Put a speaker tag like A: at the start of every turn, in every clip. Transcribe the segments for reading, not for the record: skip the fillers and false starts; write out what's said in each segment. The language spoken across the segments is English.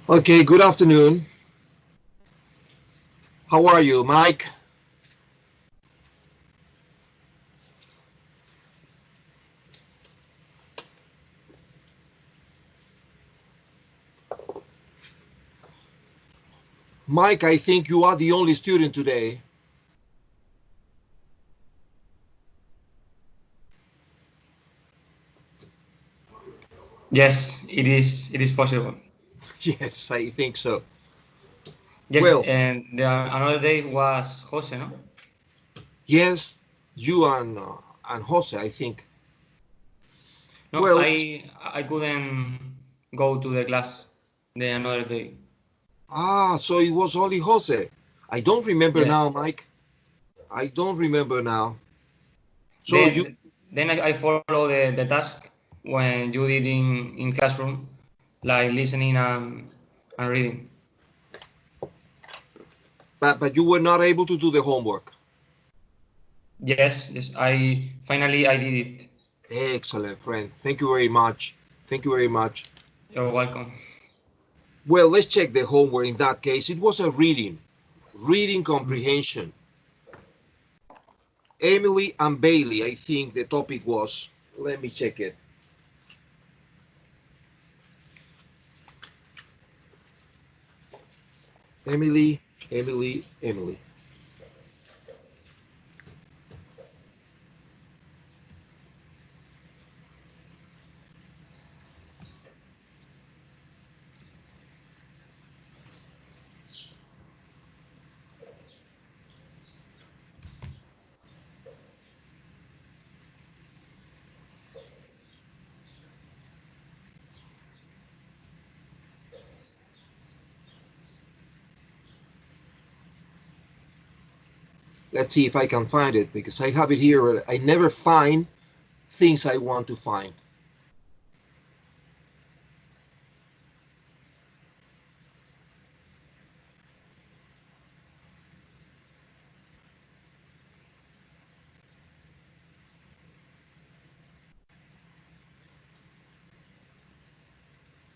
A: Okay, good afternoon. How are you, Mike? Mike, I think you are the only student today.
B: Yes, it is. It is possible.
A: Yes, I think so.
B: Yes,
A: Well,
B: and another day was Jose, no?
A: yes, you and Jose, I think.
B: No,
A: Well,
B: I couldn't go to the class the another day.
A: so it was only Jose. I don't remember
B: Yes.
A: now, Mike. I don't remember now. So you,
B: Then I follow the task when you did in classroom, like listening and reading.
A: but you were not able to do the homework.
B: Yes, yes. I finally did it.
A: Excellent, friend. Thank you very much. Thank you very much.
B: You're welcome.
A: Well, let's check the homework in that case. It was a reading comprehension. Emily and Bailey, I think the topic was. Let me check it. Emily. Let's see if I can find it because I have it here. I never find things I want to find.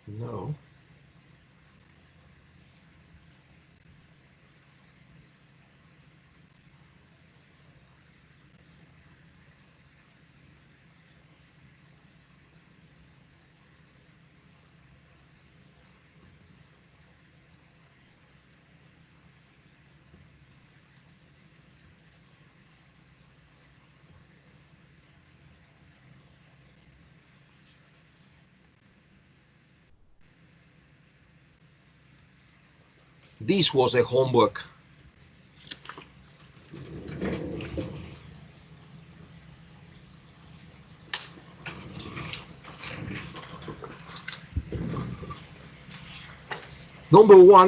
A: No. This was a homework.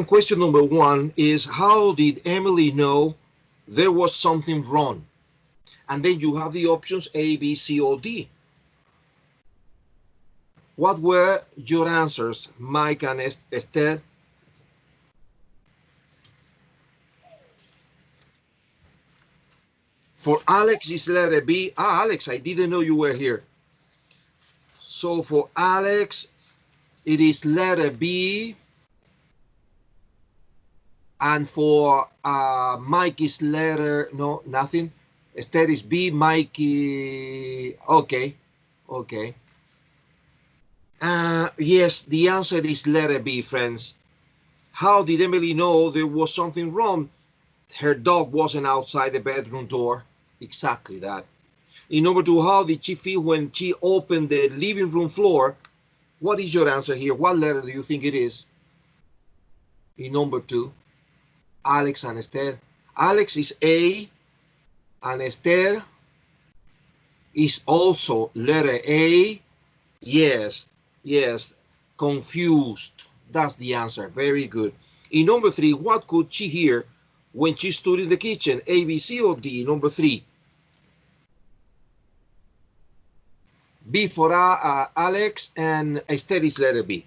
A: Question number one is how did Emily know there was something wrong? And then you have the options A, B, C, or D. What were your answers, Mike and Esther? For Alex is letter B. Alex, I didn't know you were here. So for Alex, it is letter B. And for Mike is letter, no, nothing. Esther is B, Mike, okay. Yes, the answer is letter B, friends. How did Emily know there was something wrong? Her dog wasn't outside the bedroom door. Exactly that. In number two, how did she feel when she opened the living room floor? What is your answer here? What letter do you think it is? In number two, Alex and Esther. Alex is A, and Esther is also letter A. Yes, confused. That's the answer. Very good. In number three, what could she hear when she stood in the kitchen? A, B, C, or D? Number three. B for Alex, and Esther is letter B.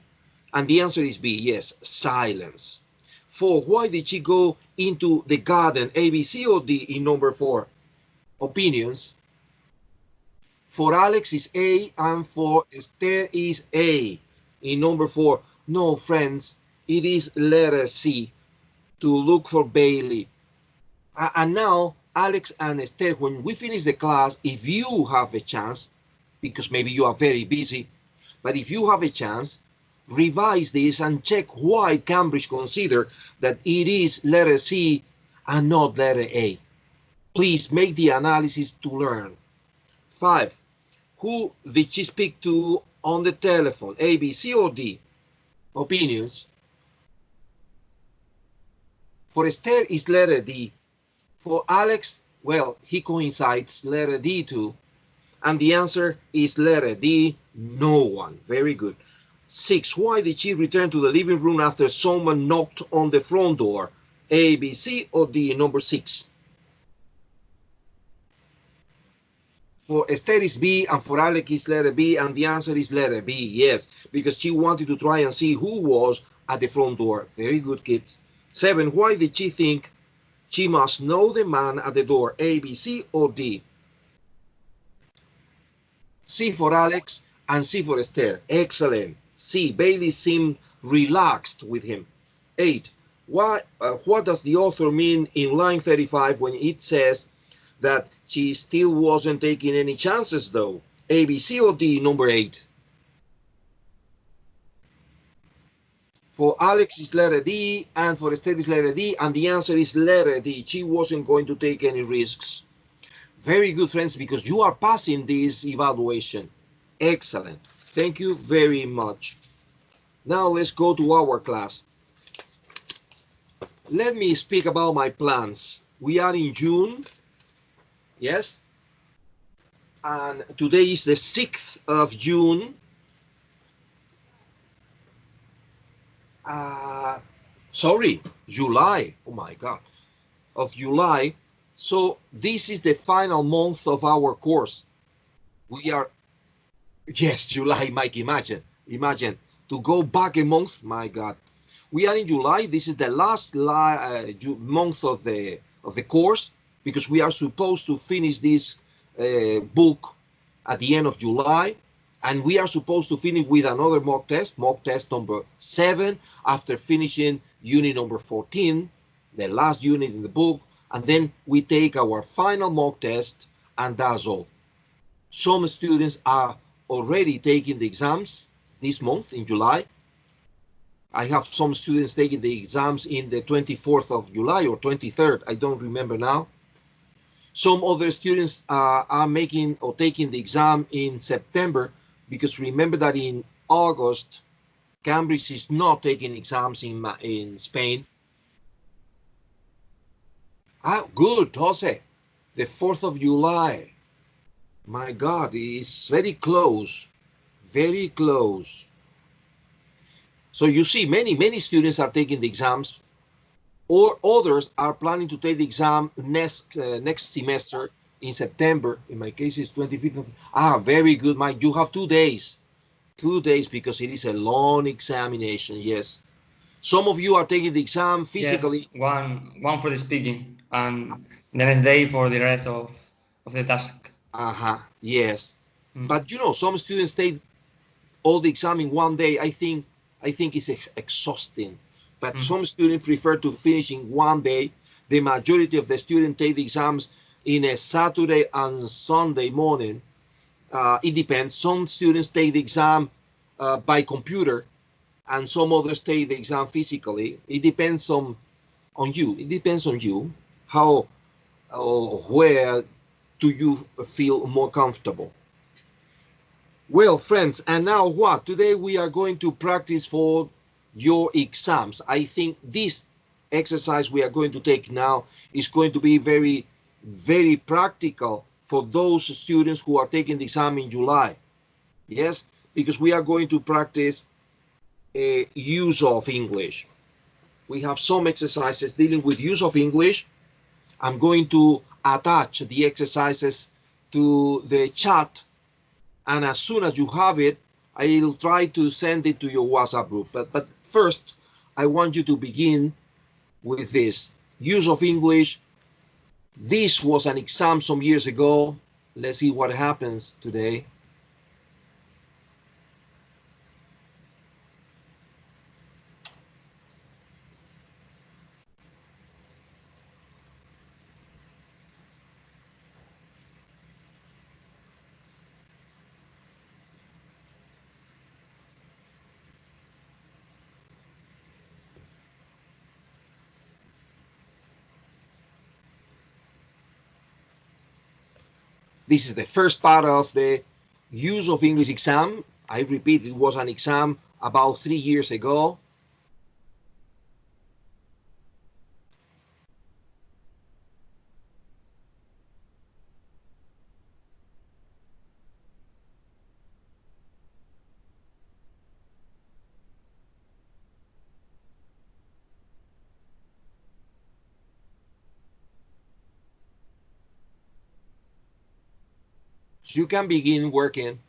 A: And the answer is B, yes, silence. Four, why did she go into the garden? A, B, C, or D in number four? Opinions. For Alex is A, and for Esther is A in number four. No, friends, It is letter C, to look for Bailey. And now, Alex and Esther, when we finish the class, if you have a chance, because maybe you are very busy, but if you have a chance, revise this and check why Cambridge considered that it is letter C and not letter A. Please make the analysis to learn. 5. Who did she speak to on the telephone? A, B, C, or D? Opinions. For Esther, it's letter D. For Alex, well, he coincides letter D too. And the answer is letter D, no one. Very good. 6. Why did she return to the living room after someone knocked on the front door? A, B, C, or D, number 6? For Esther is B, and for Alex is letter B, and the answer is letter B, yes, because she wanted to try and see who was at the front door. Very good, kids. 7. Why did she think she must know the man at the door? A, B, C, or D? C for Alex and C for Esther. Excellent. C. Bailey seemed relaxed with him. 8. What does the author mean in line 35 when it says that she still wasn't taking any chances though? A, B, C, or D, number 8? For Alex is letter D, and for Esther is letter D, and the answer is letter D. She wasn't going to take any risks. Very good, friends, because you are passing this evaluation. Excellent. Thank you very much. Now let's go to our class. Let me speak about my plans. We are in June, yes? And today is the 6th of June. Sorry, July. Oh my God. Of July. So this is the final month of our course. We are, yes, July, Mike, imagine to go back a month, my God. We are in July. This is the last month of the course, because we are supposed to finish this book at the end of July, and we are supposed to finish with another mock test number 7, after finishing unit number 14, the last unit in the book, and then we take our final mock test, and that's all. Some students are already taking the exams this month in July. I have some students taking the exams in the 24th of July or 23rd, I don't remember now. Some other students are making or taking the exam in September, because remember that in August, Cambridge is not taking exams in Spain. Good, Jose. The 4th of July. My God, it's very close. Very close. So you see, many students are taking the exams, or others are planning to take the exam next semester in September. In my case, it's 25th. Very good, Mike. You have 2 days. 2 days, because it is a long examination, yes. Some of you are taking the exam physically.
B: Yes, one for the speaking, and the next day for the rest of the task.
A: Yes. But you know, some students take all the exam in 1 day. I think it's exhausting. But some students prefer to finish in 1 day. The majority of the students take the exams in a Saturday and Sunday morning. It depends. Some students take the exam by computer, and some others take the exam physically. It depends on you. It depends on you. How or where do you feel more comfortable? Well, friends, and now what? Today we are going to practice for your exams. I think this exercise we are going to take now is going to be very, very practical for those students who are taking the exam in July. Yes, because we are going to practice use of English. We have some exercises dealing with use of English. I'm going to attach the exercises to the chat, and as soon as you have it, I'll try to send it to your WhatsApp group. But first, I want you to begin with this use of English. This was an exam some years ago. Let's see what happens today. This is the first part of the use of English exam. I repeat, it was an exam about 3 years ago. So you can begin working.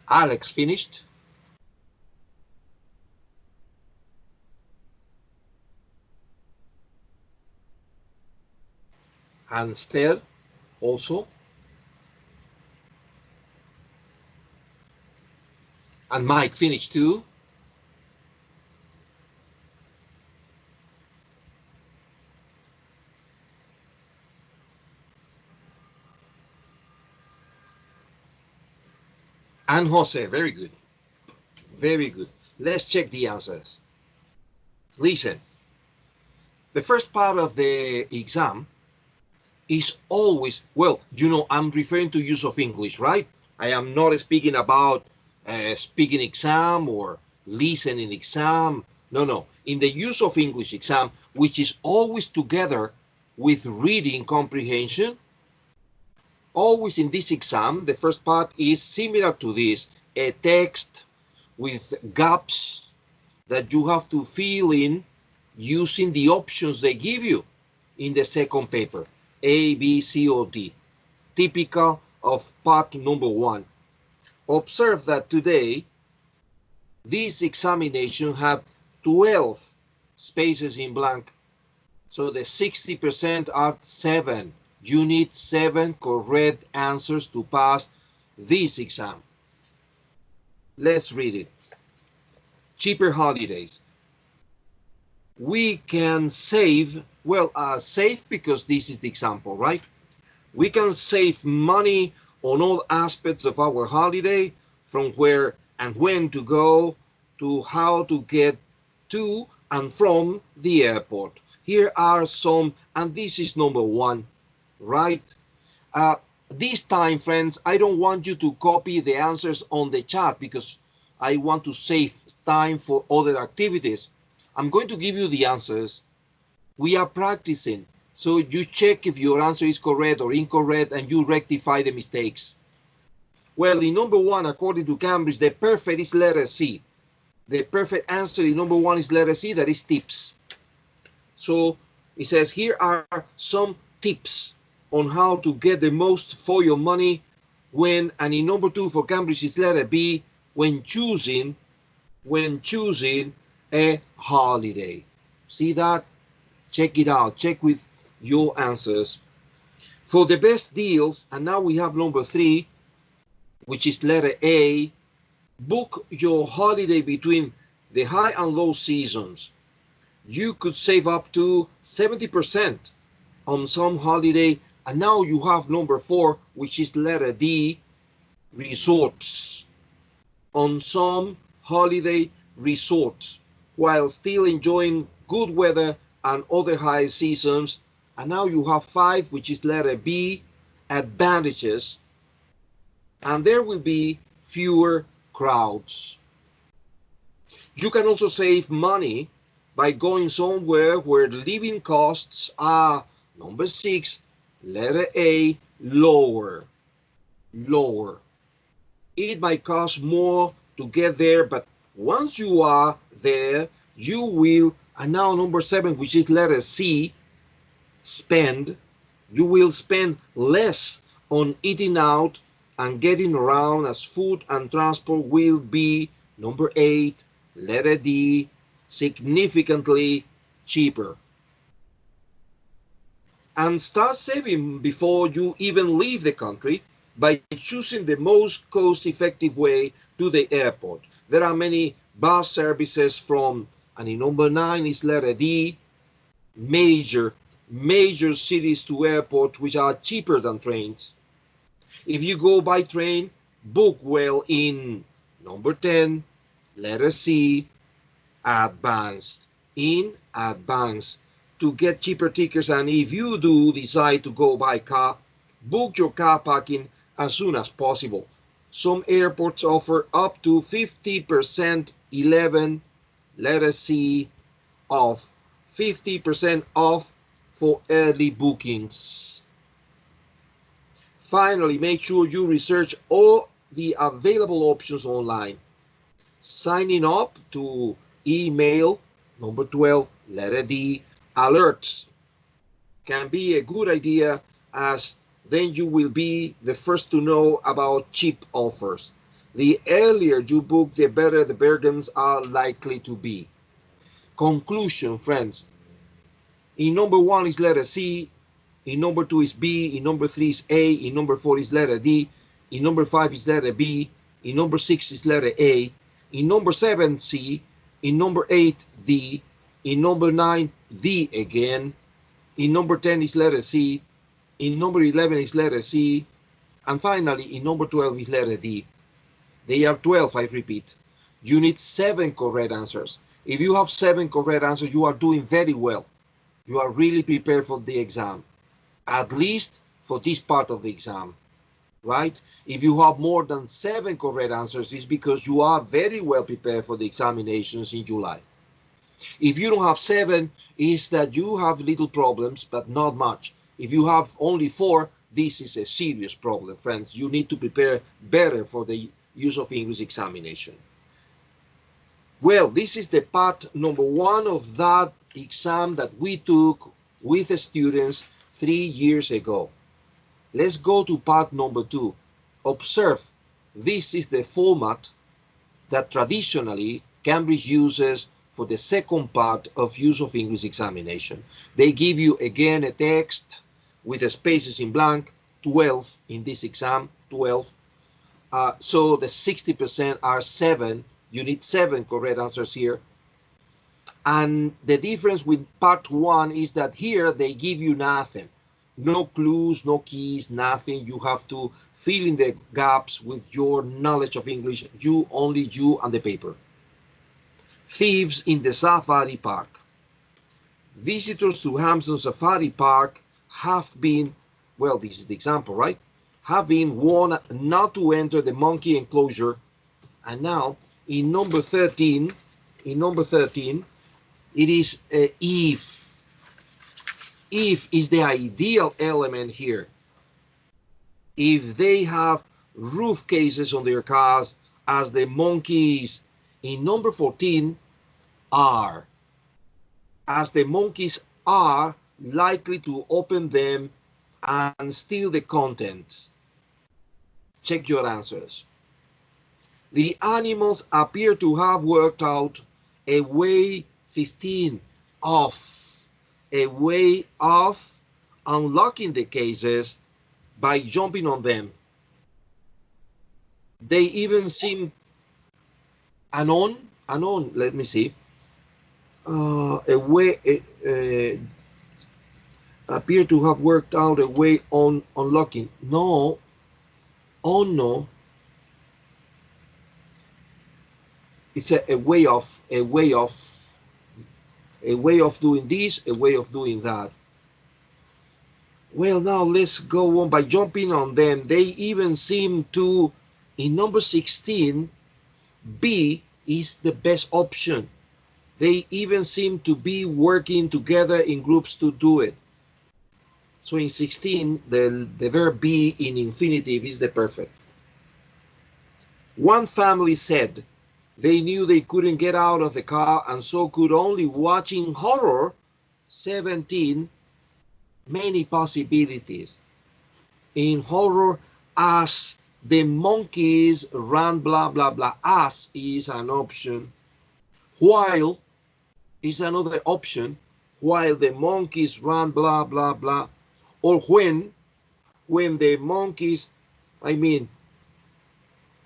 A: Alex finished. And Esther also. And Mike finished too. And Jose, very good. Very good. Let's check the answers. Listen, the first part of the exam is always, well, you know, I'm referring to use of English, right? I am not speaking about speaking exam or listening exam. No, no. In the use of English exam, which is always together with reading comprehension, always in this exam, the first part is similar to this, a text with gaps that you have to fill in using the options they give you in the second paper, A, B, C, or D, typical of part number 1. Observe that today, this examination had 12 spaces in blank. So the 60% are 7. You need 7 correct answers to pass this exam. Let's read it. Cheaper holidays. We can save, well, save because this is the example, right? We can save money on all aspects of our holiday, from where and when to go to how to get to and from the airport. Here are some, and this is number 1, right? This time, friends, I don't want you to copy the answers on the chat because I want to save time for other activities. I'm going to give you the answers. We are practicing, so you check if your answer is correct or incorrect and you rectify the mistakes. Well, in number 1, according to Cambridge, the perfect is letter C. The perfect answer in number 1 is letter C, that is tips. So it says here are some tips on how to get the most for your money when, and in number 2 for Cambridge is letter B, when choosing a holiday. See that? Check it out. Check with your answers. For the best deals, and now we have number 3, which is letter A, book your holiday between the high and low seasons. You could save up to 70% on some holiday. And now you have number 4, which is letter D, resorts. On some holiday resorts, while still enjoying good weather and other high seasons. And now you have 5, which is letter B, advantages. And there will be fewer crowds. You can also save money by going somewhere where living costs are, number 6, letter A, lower. Lower. It might cost more to get there, but once you are there, you will, and now number 7, which is letter C, spend. You will spend less on eating out and getting around, as food and transport will be, number 8, letter D, significantly cheaper. And start saving before you even leave the country by choosing the most cost-effective way to the airport. There are many bus services from, and in number 9 is letter D, major cities to airport, which are cheaper than trains. If you go by train, book well in number 10, letter C, advanced, in advance, to get cheaper tickets. And if you do decide to go by car, book your car parking as soon as possible. Some airports offer up to 50%, 11, letter C, off, 50% off for early bookings. Finally, make sure you research all the available options online. Signing up to email, number 12, letter D, alerts can be a good idea, as then you will be the first to know about cheap offers. The earlier you book, the better the bargains are likely to be. Conclusion, friends. In number 1 is letter C, in number 2 is B, in number 3 is A, in number 4 is letter D, in number 5 is letter B, in number 6 is letter A, in number 7 C, in number 8 D, in number 9 D again, in number 10 is letter C, in number 11 is letter C, and finally in number 12 is letter D. They are 12, I repeat. You need 7 correct answers. If you have 7 correct answers, you are doing very well. You are really prepared for the exam, at least for this part of the exam, right? If you have more than 7 correct answers, it's because you are very well prepared for the examinations in July. If you don't have 7, it's that you have little problems, but not much. If you have only 4, this is a serious problem, friends. You need to prepare better for the use of English examination. Well, this is the part number 1 of that exam that we took with the students 3 years ago. Let's go to part number 2. Observe, this is the format that traditionally Cambridge uses for the second part of use of English examination. They give you again a text with the spaces in blank, 12 in this exam, 12. So the 60% are 7. You need 7 correct answers here. And the difference with part 1 is that here they give you nothing. No clues, no keys, nothing. You have to fill in the gaps with your knowledge of English, only you and the paper. Thieves in the safari park. Visitors to Hampton Safari Park have been, well, this is the example, right? Have been warned not to enter the monkey enclosure. And now in number 13, it is if. If is the ideal element here. If they have roof cases on their cars, as the monkeys in number 14 are. As the monkeys are likely to open them and steal the contents. Check your answers. The animals appear to have worked out a way 15 of unlocking the cases by jumping on them. They even seem let me see, appear to have worked out a way on unlocking. No, no. It's a way of doing this, a way of doing that. Well, now let's go on by jumping on them. They even seem to, in number 16, B is the best option. They even seem to be working together in groups to do it. So in 16, the verb be in infinitive is the perfect. One family said they knew they couldn't get out of the car and so could only watching horror. 17, many possibilities. In horror, as the monkeys run, blah, blah, blah. As is an option. While is another option. While the monkeys run, blah, blah, blah. Or when the monkeys,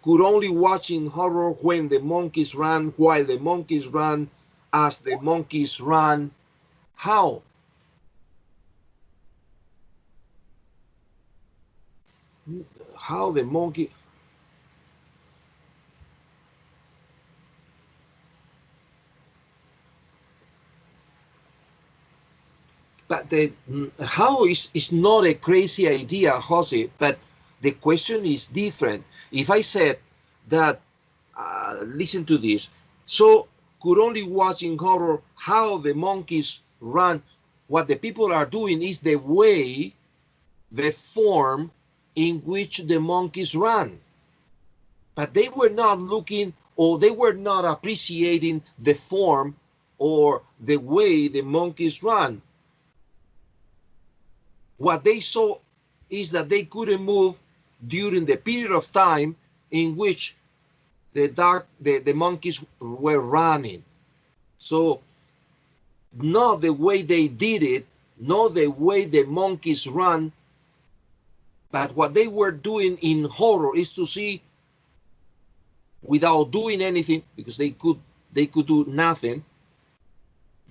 A: could only watch in horror when the monkeys ran, while the monkeys ran, as the monkeys ran. How? How the monkey... But the how is not a crazy idea, Jose, but the question is different. If I said that, listen to this, so could only watch in horror how the monkeys run, what the people are doing is the way, the form in which the monkeys run. But they were not looking, or they were not appreciating the form or the way the monkeys run. What they saw is that they couldn't move during the period of time in which the monkeys were running. So not the way they did it, not the way the monkeys run, but what they were doing in horror is to see, without doing anything, because they could do nothing,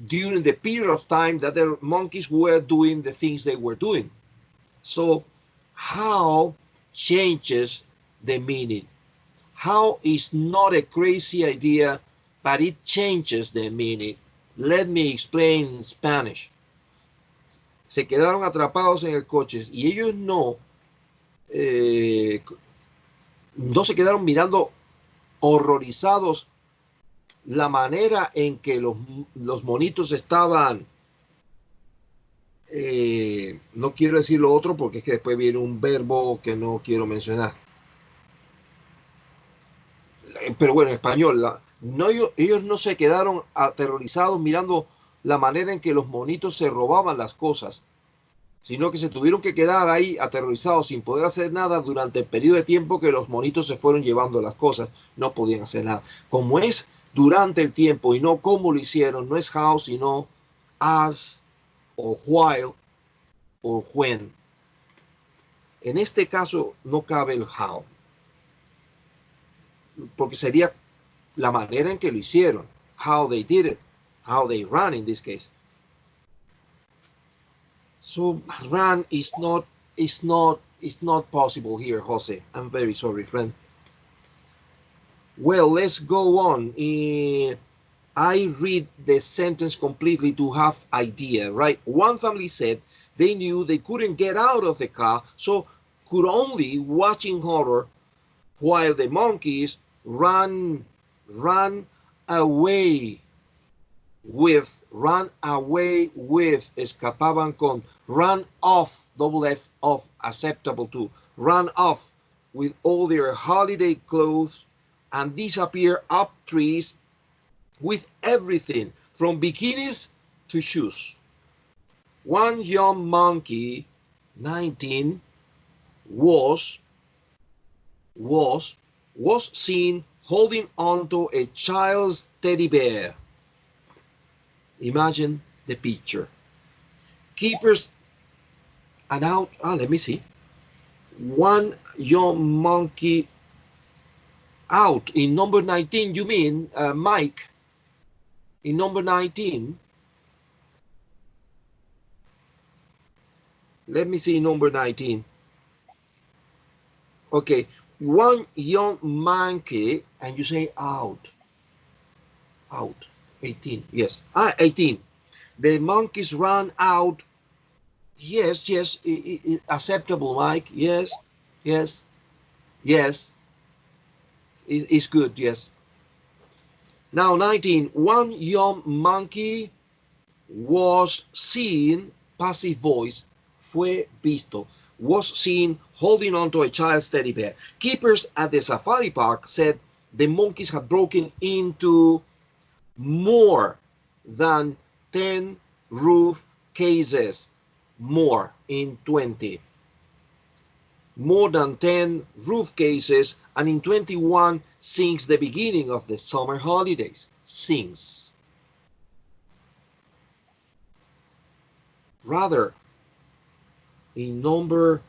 A: during the period of time that the monkeys were doing the things they were doing. So how changes the meaning? How is not a crazy idea, but it changes the meaning. Let me explain in Spanish. Se quedaron atrapados en el coche y ellos no se quedaron mirando horrorizados la manera en que los monitos estaban, no quiero decir lo otro porque es que después viene un verbo que no quiero mencionar. Pero bueno, en español, ellos no se quedaron aterrorizados mirando la manera en que los monitos se robaban las cosas, sino que se tuvieron que quedar ahí aterrorizados sin poder hacer nada durante el periodo de tiempo que los monitos se fueron llevando las cosas. No podían hacer nada. Como es durante el tiempo y no como lo hicieron, no es how, sino as, o while, o when. En este caso no cabe el how, porque sería la manera en que lo hicieron, how they did it, how they ran in this case. So run is not possible here, Jose. I'm very sorry, friend. Well, let's go on. I read the sentence completely to have idea, right? One family said they knew they couldn't get out of the car, so could only watching horror while the monkeys ran away with, escapaban con, run off, double F off, acceptable too, run off with all their holiday clothes and disappear up trees with everything from bikinis to shoes. One young monkey, 19, was seen holding onto a child's teddy bear. Imagine the picture. Keepers and out, let me see. One young monkey out in number 19, you mean, Mike? In number 19, let me see number 19. Okay, one young monkey, and you say out, 18, yes, 18. The monkeys ran out. Yes, acceptable, Mike. Yes, it's good, yes. Now 19, one young monkey was seen, passive voice, fue visto, was seen holding onto a child's teddy bear. Keepers at the safari park said the monkeys had broken into more than 10 roof cases, more in 20. More than 10 roof cases, and in 21 since the beginning of the summer holidays. Since. Rather, in number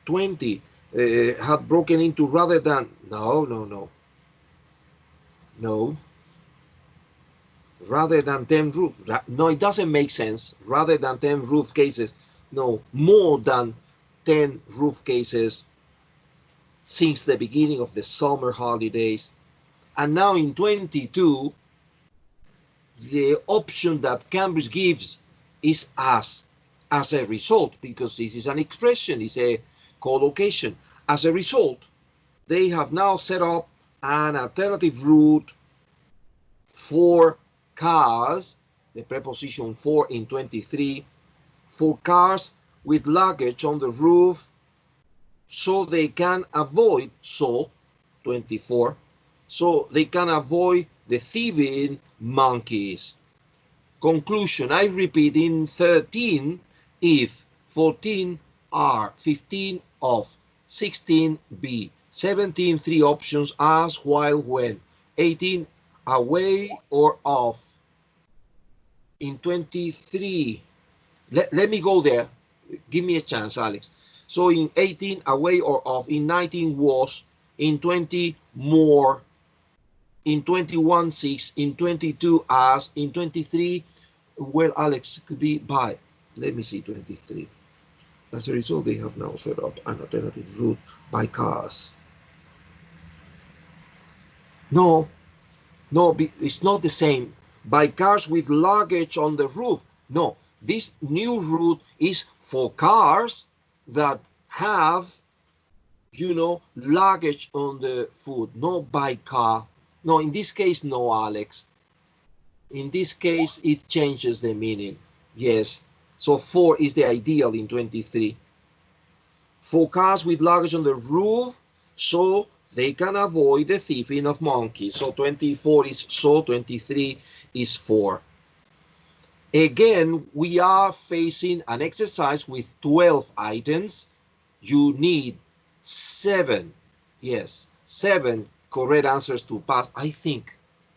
A: 20, had broken into rather than, no. Rather than 10 roof, no, it doesn't make sense. Rather than 10 roof cases, no, more than 10 roof cases since the beginning of the summer holidays. And now in 22, the option that Cambridge gives is as a result, because this is an expression, it's a collocation. As a result, they have now set up an alternative route for cars, the preposition for in 23, for cars with luggage on the roof, so they can avoid, 24, so they can avoid the thieving monkeys. Conclusion, I repeat, in 13, if 14 are, 15 of, 16 be, 17, three options: as, while, when. 18, away or off. In 23, let me go there. Give me a chance, Alex. So in 18, away or off. In 19, was. In 20, more. In 21, 6. In 22, as. In 23, well, Alex, could be by. Let me see 23. As a result, they have now set up an alternative route by cars. No, it's not the same. By cars with luggage on the roof. No, this new route is for cars that have, luggage on the foot. No, by car. No, in this case, no, Alex. In this case, it changes the meaning. Yes. So 4 is the ideal in 23. For cars with luggage on the roof, so they can avoid the thieving of monkeys. So 24 is so, 23 is 4. Again, we are facing an exercise with 12 items. You need 7, yes, 7 correct answers to pass. I think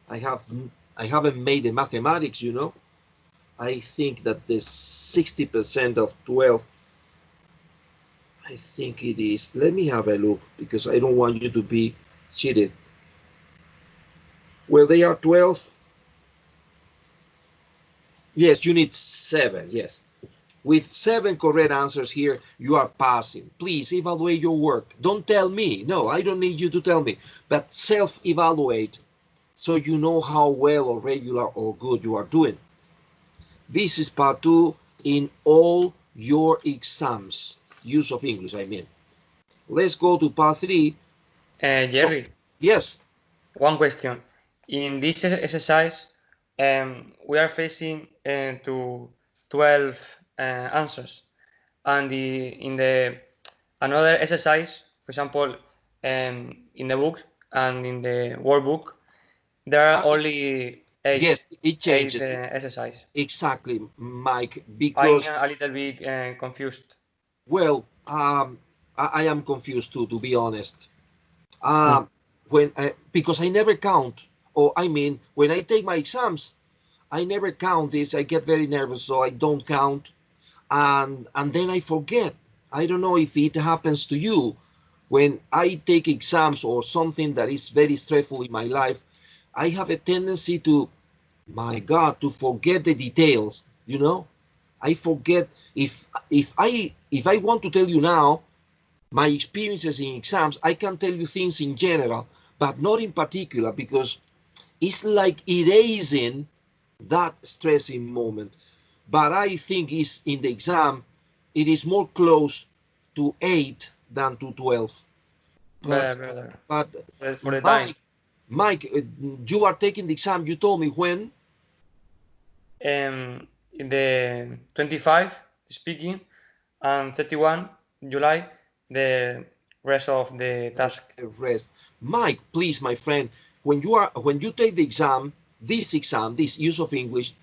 A: I haven't made the mathematics, I think that the 60% of 12, I think it is. Let me have a look because I don't want you to be cheated. Well, they are 12. Yes, you need 7, yes. With 7 correct answers here, you are passing. Please evaluate your work. Don't tell me. No, I don't need you to tell me. But self-evaluate so you know how well or regular or good you are doing. This is part 2 in all your exams. Use of English, I mean. Let's go to part 3.
B: Jerry.
A: Yes.
B: One question. In this exercise, we are facing to 12 answers, and in the another exercise, for example, in the book and in the workbook, there are only 8.
A: Yes, it changes.
B: 8 exercise.
A: Exactly, Mike. Because
B: I'm a little bit confused.
A: Well, I am confused too, to be honest. Because I never count, or I mean, when I take my exams, I never count this. I get very nervous, so I don't count, and then I forget. I don't know if it happens to you. When I take exams or something that is very stressful in my life, I have a tendency to, my God, to forget the details. I forget. If I want to tell you now my experiences in exams, I can tell you things in general, but not in particular, because it's like erasing that stressing moment. But I think is in the exam, it is more close to 8 than to 12. But
B: for the time.
A: Mike, you are taking the exam. You told me when?
B: In the 25 speaking, and 31 July the rest of the task.
A: The rest. Mike, please, my friend, when you take the exam, this use of English,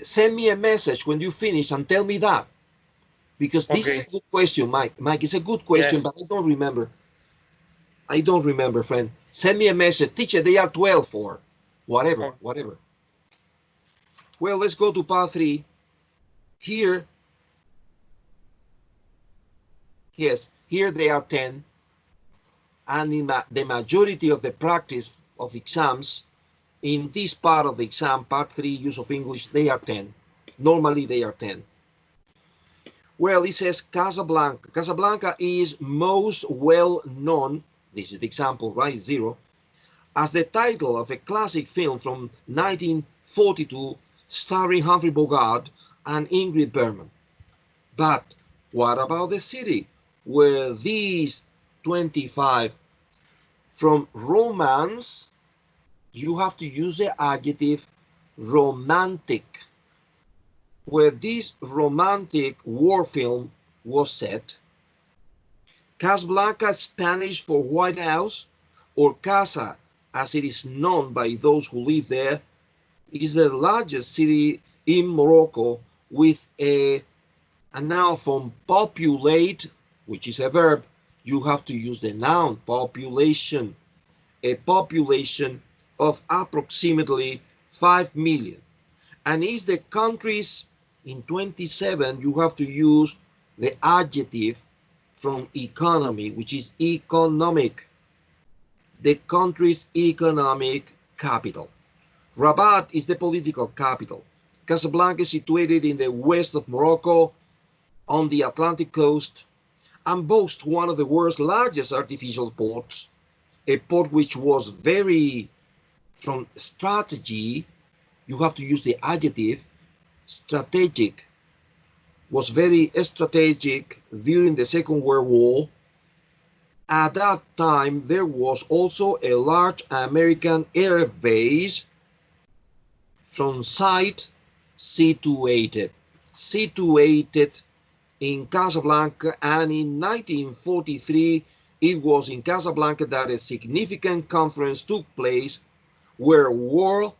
A: send me a message when you finish and tell me that, because this is a good question, Mike. Mike, it's a good question, but I don't remember. Friend. Send me a message. Teacher, they are 12 or whatever. Well, let's go to part 3. Here, yes, here they are 10. And in the majority of the practice of exams, in this part of the exam, part 3, use of English, they are 10. Normally they are 10. Well, it says Casablanca. Casablanca is most well known, this is the example, right, 0, as the title of a classic film from 1942 starring Humphrey Bogart and Ingrid Bergman. But what about the city where these 25, from romance, you have to use the adjective romantic, where this romantic war film was set? Casablanca, Spanish for White House, or Casa, as it is known by those who live there, is the largest city in Morocco, with a noun from populate, which is a verb, you have to use the noun population. A population of approximately 5 million. And is the countries in 27, you have to use the adjective from economy, which is economic. The country's economic capital. Rabat is the political capital. Casablanca is situated in the west of Morocco on the Atlantic coast and boasts one of the world's largest artificial ports, a port which was very, from strategy, you have to use the adjective, strategic, was very strategic during the Second World War. At that time, there was also a large American air base from site situated in Casablanca, and in 1943 it was in Casablanca that a significant conference took place where world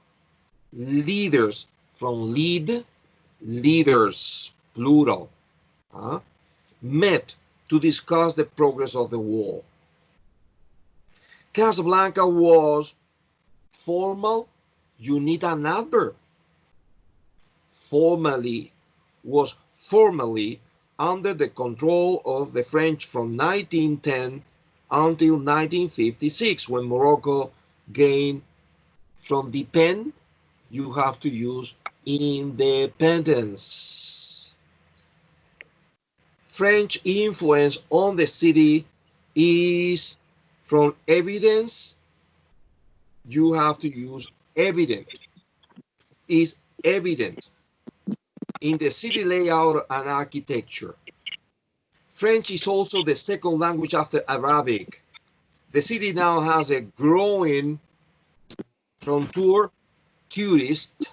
A: leaders, from lead, leaders, plural, met to discuss the progress of the war. Casablanca was formal, you need an adverb. Was formally under the control of the French from 1910 until 1956, when Morocco gained from depend, you have to use independence. French influence on the city is from evidence, you have to use evident, is evident in the city layout and architecture. French is also the second language after Arabic. The city now has a growing frontier tourist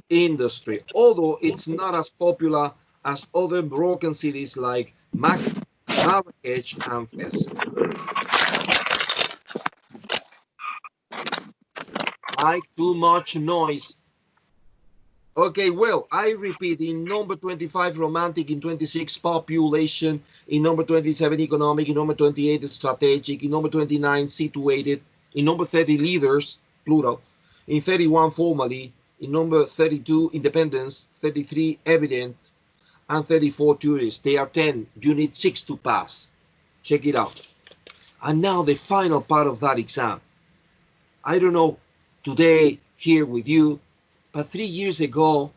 A: industry, although it's not as popular as other Moroccan cities like Marrakech and Fez. Like too much noise. Okay, well, I repeat, in number 25, romantic, in 26, population, in number 27, economic, in number 28, strategic, in number 29, situated, in number 30, leaders, plural, in 31, formally, in number 32, independence, 33, evident, and 34, tourist. They are 10. You need 6 to pass. Check it out. And now the final part of that exam. I don't know today here with you, but 3 years ago,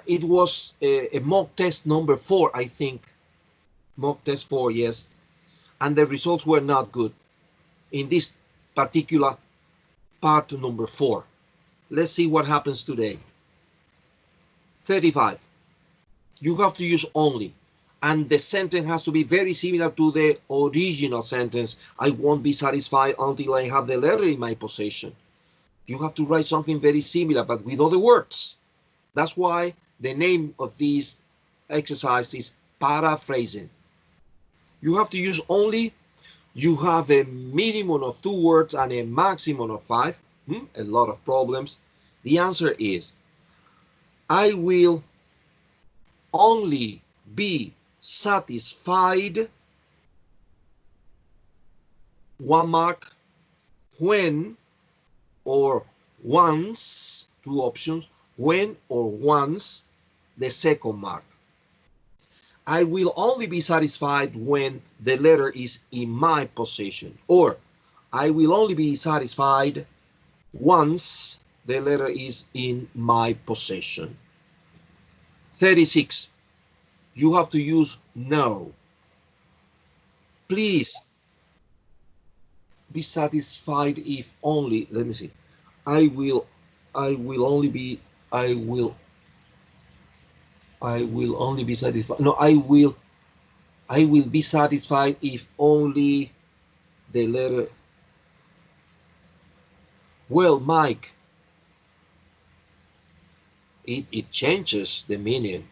A: it was a mock test number 4, I think. Mock test 4, yes. And the results were not good in this particular part number 4. Let's see what happens today. 35. You have to use only. And the sentence has to be very similar to the original sentence. I won't be satisfied until I have the letter in my possession. You have to write something very similar, but with other words. That's why the name of this exercise is paraphrasing. You have to use only. You have a minimum of 2 words and a maximum of 5. A lot of problems. The answer is, I will only be satisfied, 1 mark, when or once, 2 options, when or once, the 2nd mark. I will only be satisfied when the letter is in my possession, or I will only be satisfied once the letter is in my possession. 36. You have to use no. Please be satisfied if only, let me see. I will only be satisfied. No, I will be satisfied if only the letter. Well, Mike, it changes the meaning.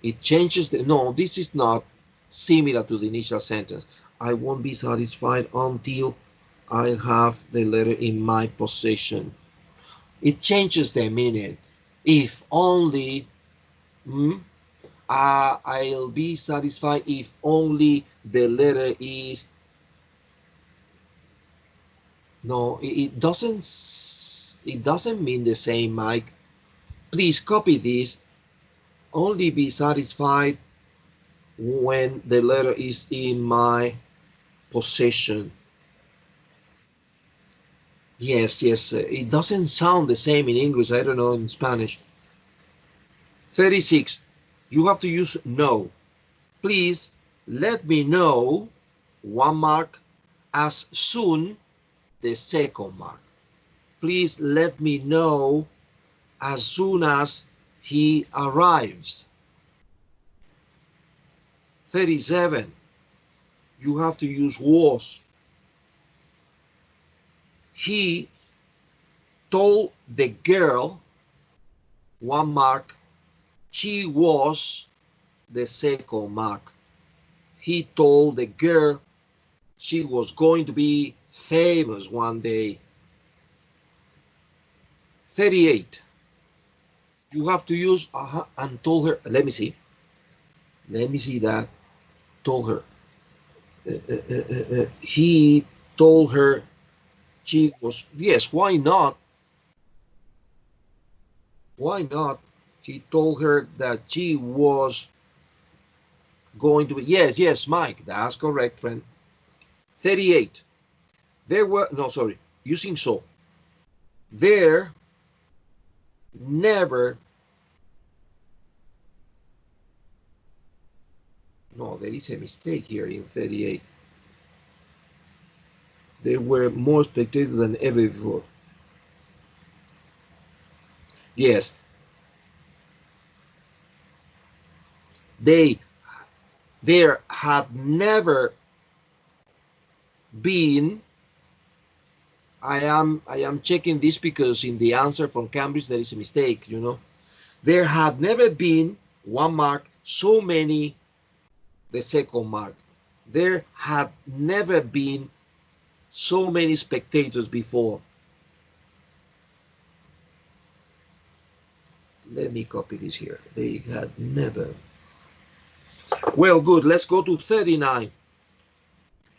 A: It changes the, no, this is not similar to the initial sentence. I won't be satisfied until I have the letter in my possession. It changes the meaning. If only, I'll be satisfied if only the letter is. No, it doesn't mean the same, Mike. Please copy this. Only be satisfied when the letter is in my possession. Yes, it doesn't sound the same in English. I don't know in Spanish. 36. You have to use no. Please let me know, 1 mark, as soon, the second mark. Please let me know as soon as he arrives. 37. You have to use was. He told the girl, 1 mark, she was, the second mark. He told the girl she was going to be famous one day. 38. You have to use and told her. Let me see that. Told her. He told her she was. Yes, why not? Why not? He told her that she was going to be. Yes, Mike. That's correct, friend. 38. There were. No, sorry. Using so. There never. No, there is a mistake here in 38. There were more spectators than ever before. Yes. There had never been. I am checking this because in the answer from Cambridge there is a mistake, you know. There had never been 1 mark so many, the second mark. There had never been so many spectators before. Let me copy this here. They had never. Well, good. Let's go to 39.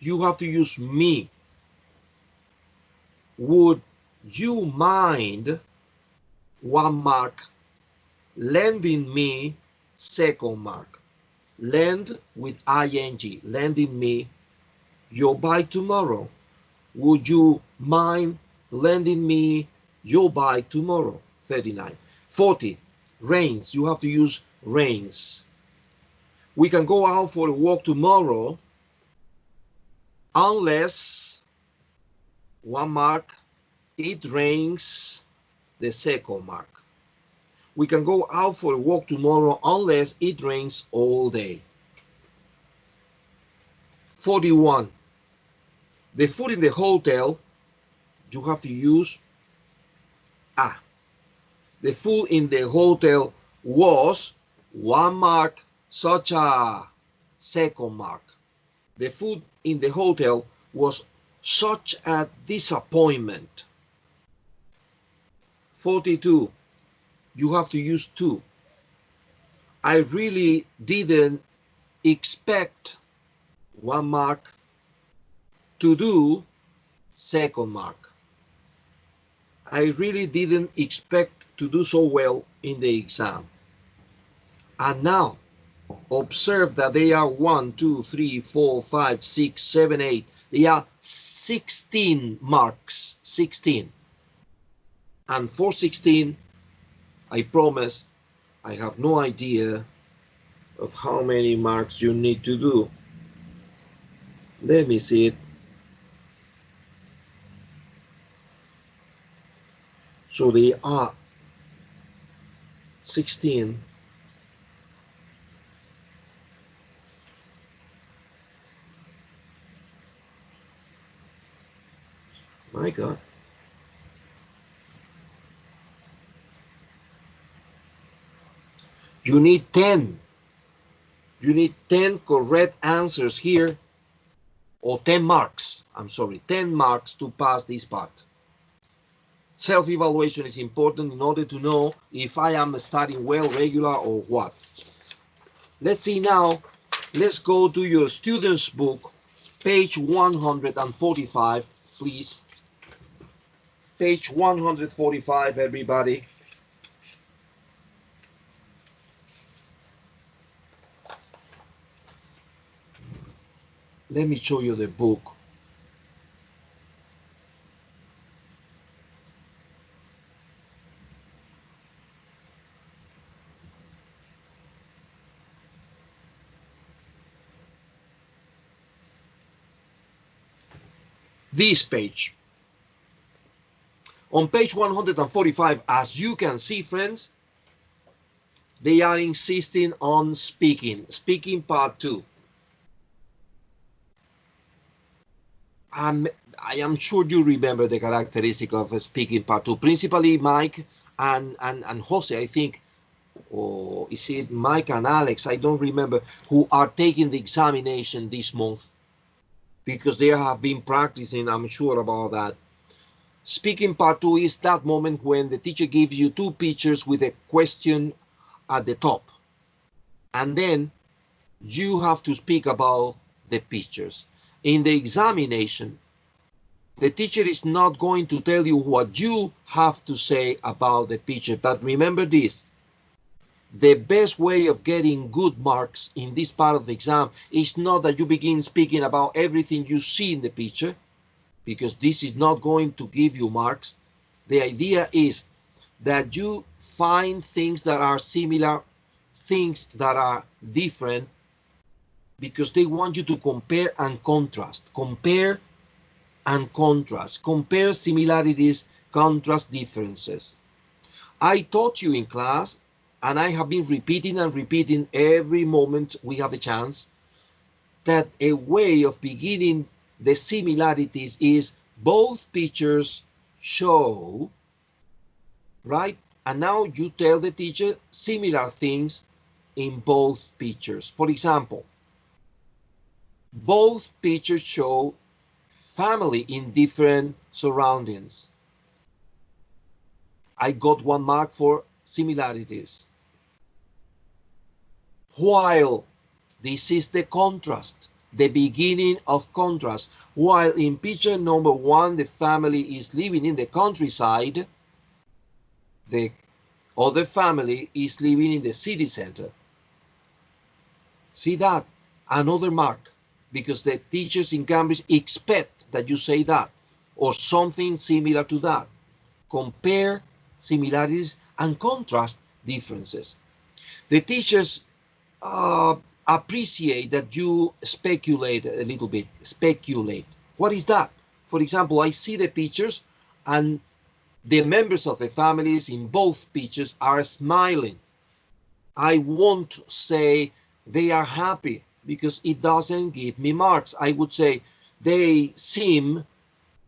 A: You have to use me. Would you mind, 1 mark, lending me, second mark. Lend with ing. Lending me your bike tomorrow. Would you mind lending me your bike tomorrow? 39. 40. Rains. You have to use rains. We can go out for a walk tomorrow unless, 1 mark, it rains, the second mark. We can go out for a walk tomorrow unless it rains all day. 41. The food in the hotel, you have to use the food in the hotel was, 1 mark, such a, second mark. The food in the hotel was such a disappointment. 42. You have to use to. I really didn't expect, 1 mark, to do, second mark. I really didn't expect to do so well in the exam. And now, observe that they are 1, 2, 3, 4, 5, 6, 7, 8. They are 16 marks. 16. And for 16, I promise, I have no idea of how many marks you need to do. Let me see it. So they are 16. My God. You need 10. You need 10 correct answers here, or 10 marks. I'm sorry, 10 marks to pass this part. Self-evaluation is important in order to know if I am studying well, regular, or what. Let's see now. Let's go to your student's book, page 145, please. Page 145, everybody. Let me show you the book. This page. On page 145, as you can see, friends, they are insisting on speaking part 2. I am sure you remember the characteristic of speaking part 2. Principally Mike and Jose, I think, or is it Mike and Alex, I don't remember, who are taking the examination this month, because they have been practicing, I'm sure about that. Speaking part 2 is that moment when the teacher gives you 2 pictures with a question at the top, and then you have to speak about the pictures. In the examination, the teacher is not going to tell you what you have to say about the picture, but remember this: the best way of getting good marks in this part of the exam is not that you begin speaking about everything you see in the picture, because this is not going to give you marks. The idea is that you find things that are similar, things that are different, because they want you to compare and contrast. Compare and contrast. Compare similarities, contrast differences. I taught you in class, and I have been repeating and repeating every moment we have a chance, that a way of beginning the similarities is both pictures show, right? And now you tell the teacher similar things in both pictures. For example, both pictures show family in different surroundings. I got 1 mark for similarities. While this is the contrast, the beginning of contrast. While in picture number 1, the family is living in the countryside, the other family is living in the city center. See that? Another mark, because the teachers in Cambridge expect that you say that, or something similar to that. Compare similarities and contrast differences. The teachers appreciate that you speculate a little bit. Speculate. What is that? For example, I see the pictures, and the members of the families in both pictures are smiling. I won't say they are happy, because it doesn't give me marks. I would say they seem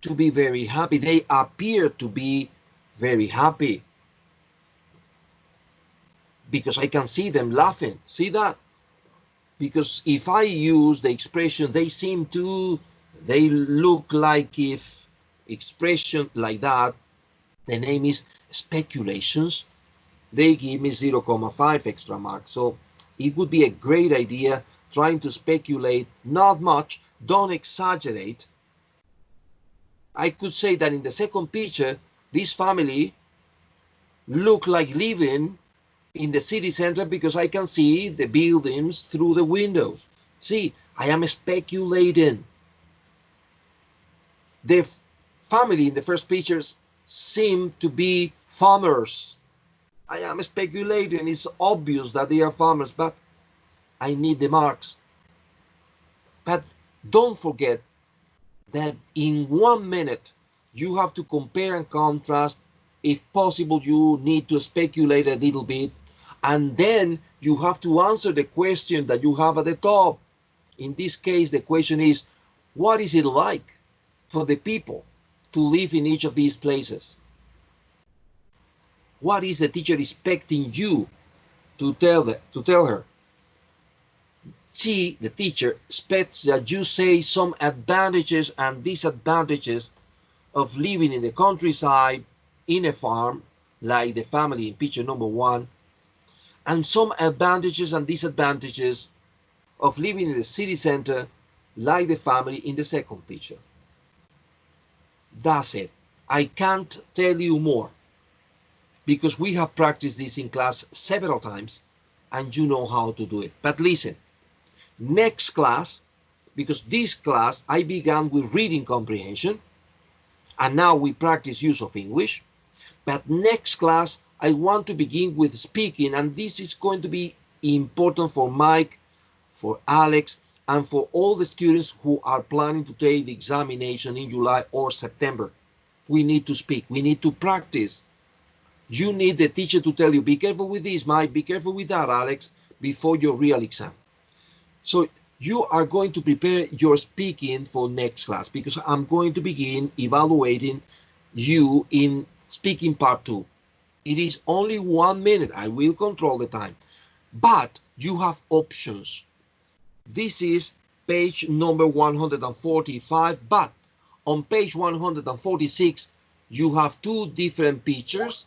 A: to be very happy. They appear to be very happy, because I can see them laughing. See that? Because if I use the expression they seem to, they look like, if expression like that, the name is speculations, they give me 0.5 extra marks. So it would be a great idea trying to speculate, not much, don't exaggerate. I could say that in the second picture, this family look like living in the city center, because I can see the buildings through the windows. See, I am speculating. The family in the first pictures seem to be farmers. I am speculating. It's obvious that they are farmers, but I need the marks. But don't forget that in 1 minute, you have to compare and contrast. If possible, you need to speculate a little bit, and then you have to answer the question that you have at the top. In this case, the question is, what is it like for the people to live in each of these places? What is the teacher expecting you to tell her? She, the teacher, expects that you say some advantages and disadvantages of living in the countryside, in a farm, like the family in picture number 1, and some advantages and disadvantages of living in the city center, like the family in the second picture. That's it. I can't tell you more because we have practiced this in class several times and you know how to do it. But listen, next class, because this class I began with reading comprehension and now we practice use of English. But next class, I want to begin with speaking, and this is going to be important for Mike, for Alex, and for all the students who are planning to take the examination in July or September. We need to speak. We need to practice. You need the teacher to tell you, be careful with this, Mike, be careful with that, Alex, before your real exam. So you are going to prepare your speaking for next class because I'm going to begin evaluating you in speaking part 2. It is only 1 minute. I will control the time, but you have options. This is page number 145, but on page 146, you have 2 different pictures.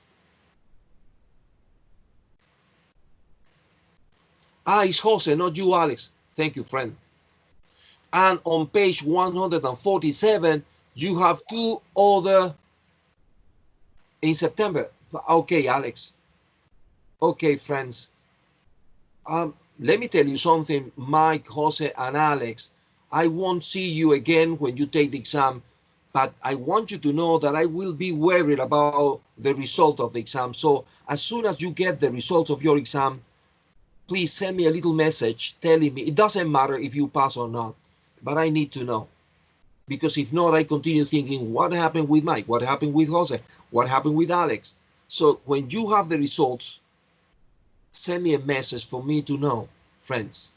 A: It's Jose, not you, Alex. Thank you, friend. And on page 147, you have 2 other in September. Okay, Alex. Okay, friends. Let me tell you something, Mike, Jose, and Alex. I won't see you again when you take the exam, but I want you to know that I will be worried about the result of the exam. So as soon as you get the results of your exam, please send me a little message telling me. It doesn't matter if you pass or not, but I need to know. Because if not, I continue thinking, what happened with Mike? What happened with Jose? What happened with Alex? So when you have the results, send me a message for me to know, friends.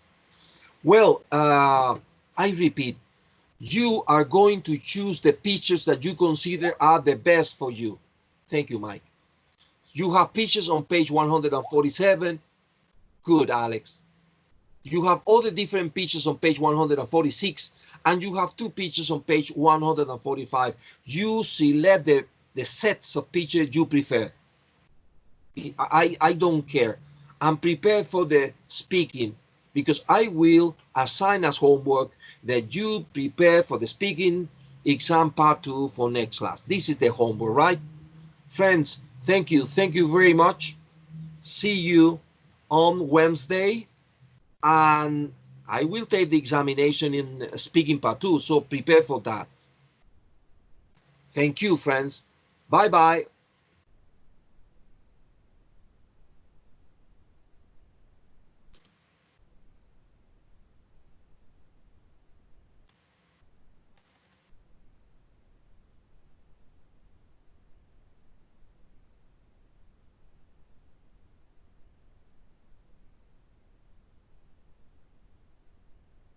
A: Well, I repeat, you are going to choose the pictures that you consider are the best for you. Thank you, Mike. You have pictures on page 147. Good, Alex. You have all the different pictures on page 146, and you have 2 pictures on page 145. You select the sets of pictures you prefer. I don't care. I'm prepared for the speaking because I will assign as homework that you prepare for the speaking exam part 2 for next class. This is the homework, right? Friends, thank you. Thank you very much. See you on Wednesday. And I will take the examination in speaking part 2, so prepare for that. Thank you, friends. Bye-bye.